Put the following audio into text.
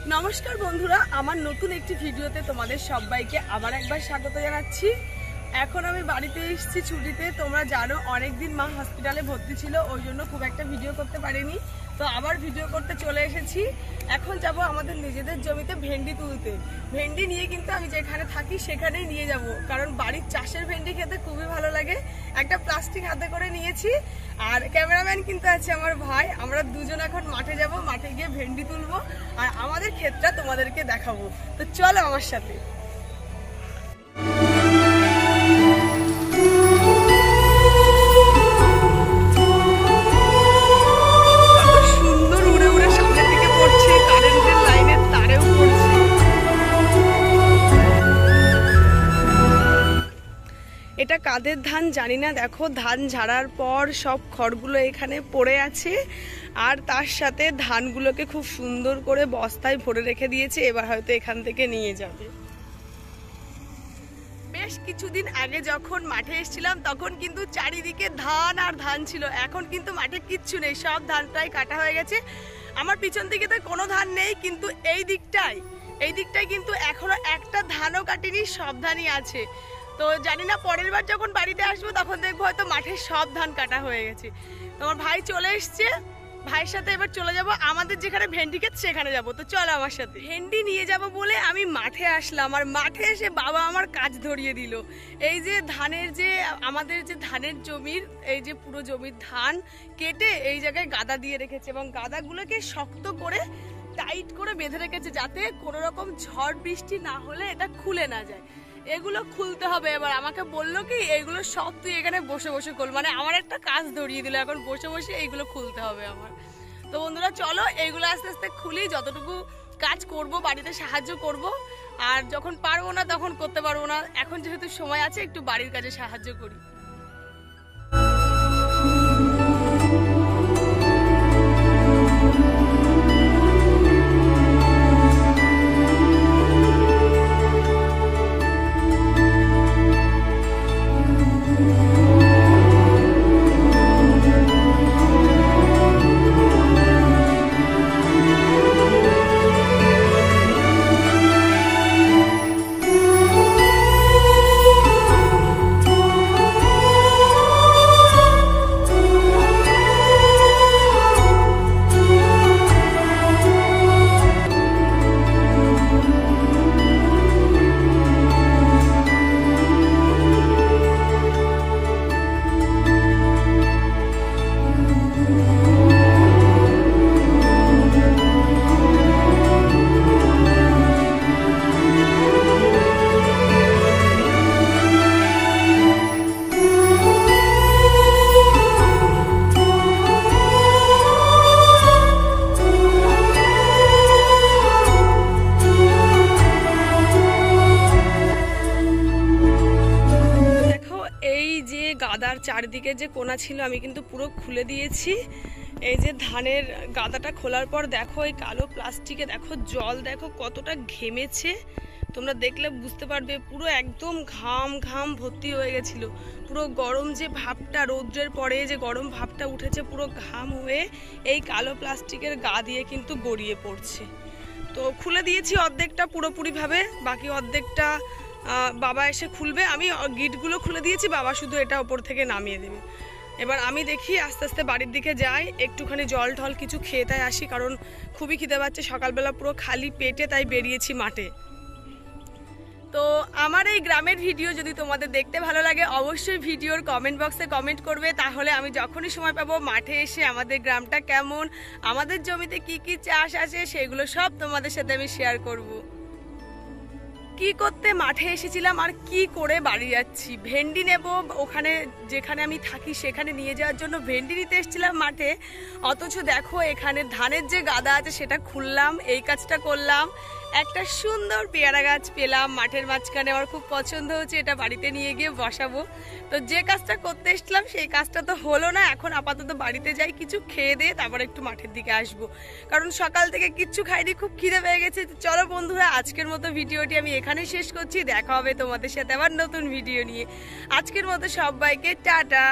নমস্কার বন্ধুরা, আমার নতুন একটি ভিডিওতে তোমাদের সবাইকে আবার একবার স্বাগত জানাচ্ছি। এখন আমি বাড়িতে এসেছি ছুটিতে। তোমরা জানো অনেকদিন মা হসপিটালে ভর্তি ছিল, ওই জন্য খুব একটা ভিডিও করতে পারিনি। তো আবার ভিডিও করতে চলে এসেছি। এখন যাব আমাদের নিজেদের জমিতে ভেন্ডি তুলতে। ভেন্ডি নিয়ে কিন্তু আমি যেখানে থাকি সেখানেই নিয়ে যাব, কারণ বাড়ির চাষের ভেন্ডি খেতে খুবই ভালো লাগে। একটা প্লাস্টিক হাতে করে নিয়েছি, আর ক্যামেরাম্যান কিন্তু আছে আমার ভাই। আমরা দুজন এখন মাঠে যাব, মাঠে গিয়ে ভেন্ডি তুলবো আর আমাদের ক্ষেতটা তোমাদেরকে দেখাবো। তো চলো আমার সাথে। এটা কাদের ধান জানি না, দেখো ধান ঝাড়ার পর সব খড়গুলো এখানে পড়ে আছে, আর তার সাথে ধানগুলোকে খুব সুন্দর করে বস্তায় ভরে রেখে দিয়েছে। এবার হয়তো এখান থেকে নিয়ে যাবে। বেশ কিছুদিন আগে যখন মাঠে এসেছিলাম তখন কিন্তু চারিদিকে ধান আর ধান ছিল। এখন কিন্তু মাঠে কিচ্ছু নেই, সব ধানটাই কাটা হয়ে গেছে। আমার পিছন দিকে তো কোনো ধান নেই, কিন্তু এই দিকটায় কিন্তু এখনো একটা ধানও কাটিনি, সব ধানই আছে। তো জানি না পরের বার যখন বাড়িতে আসবো তখন দেখবো হয়তো মাঠের সব ধান কাটা হয়ে গেছে। তোমার ভাই চলে এসছে, ভাইয়ের সাথে এবার চলে যাব আমাদের যেখানে ভেন্ডি ক্ষেত সেখানে যাব। তো চলো আমার সাথে। ভেন্ডি নিয়ে যাব বলে আমি মাঠে আসলাম, আর মাঠে এসে বাবা আমার কাজ ধরিয়ে দিল। এই যে আমাদের যে ধানের জমির এই যে পুরো জমির ধান কেটে এই জায়গায় গাদা দিয়ে রেখেছে, এবং গাদাগুলোকে শক্ত করে টাইট করে বেঁধে রেখেছে যাতে কোনো রকম ঝড় বৃষ্টি না হলে এটা খুলে না যায়। এগুলো খুলতে হবে। এবার আমাকে বললো কি এগুলো সব তুই এখানে বসে বসে খোল, মানে আমার একটা কাজ ধরিয়ে দিল, এখন বসে বসে এইগুলো খুলতে হবে আমার। তো বন্ধুরা চলো এইগুলো আস্তে আস্তে খুলি, যতটুকু কাজ করব বাড়িতে সাহায্য করব, আর যখন পারবো না তখন করতে পারবো না। এখন যেহেতু সময় আছে একটু বাড়ির কাজে সাহায্য করি। গাদার চারদিকে যে কোনা ছিল আমি কিন্তু পুরো খুলে দিয়েছি। এই যে ধানের গাদাটা খোলার পর দেখো এই কালো প্লাস্টিকে দেখো জল, দেখো কতটা ঘেমেছে। তোমরা দেখলে বুঝতে পারবে, পুরো একদম ঘাম ভর্তি হয়ে গেছিল। পুরো গরম যে ভাবটা, রৌদ্রের পরে যে গরম ভাবটা উঠেছে, পুরো ঘাম হয়ে এই কালো প্লাস্টিকের গা দিয়ে কিন্তু গড়িয়ে পড়ছে। তো খুলে দিয়েছি অর্ধেকটা পুরোপুরিভাবে, বাকি অর্ধেকটা বাবা এসে খুলবে। আমি গিটগুলো খুলে দিয়েছি, বাবা শুধু এটা ওপর থেকে নামিয়ে দেবে। এবার আমি দেখি আস্তে আস্তে বাড়ির দিকে যাই, একটুখানি জল ঢল কিছু খেয়ে তাই আসি, কারণ খুবই খিদে পাচ্ছে। সকালবেলা পুরো খালি পেটে তাই বেরিয়েছি মাঠে। তো আমার এই গ্রামের ভিডিও যদি তোমাদের দেখতে ভালো লাগে অবশ্যই ভিডিওর কমেন্ট বক্সে কমেন্ট করবে, তাহলে আমি যখনই সময় পাবো মাঠে এসে আমাদের গ্রামটা কেমন, আমাদের জমিতে কি কি চাষ আছে সেগুলো সব তোমাদের সাথে আমি শেয়ার করব। কি করতে মাঠে এসেছিলাম আর কি করে বাড়ি যাচ্ছি। ভেন্ডি নেব, ওখানে যেখানে আমি থাকি সেখানে নিয়ে যাওয়ার জন্য ভেন্ডি নিতে এসেছিলাম মাঠে। অথচ দেখো এখানে ধানের যে গাদা আছে সেটা খুললাম, এই কাজটা করলাম। একটা সুন্দর পেয়ারা গাছ পেলাম মাঠের মাঝখানে, আমার খুব পছন্দ হচ্ছে, এটা বাড়িতে নিয়ে গিয়ে বসাবো। তো যে কাজটা করতে এসেছিলাম সেই কাজটা তো হলো না। এখন আপাতত বাড়িতে যাই, কিছু খেয়ে দিয়ে তারপর একটু মাঠের দিকে আসবো, কারণ সকাল থেকে কিচ্ছু খাইনি, খুব খিদে পেয়ে গেছে। চলো বন্ধুরা, আজকের মতো ভিডিওটি আমি এখানে শেষ করছি। দেখা হবে তোমাদের সাথে আবার নতুন ভিডিও নিয়ে। আজকের মতো সবাইকে টাটা।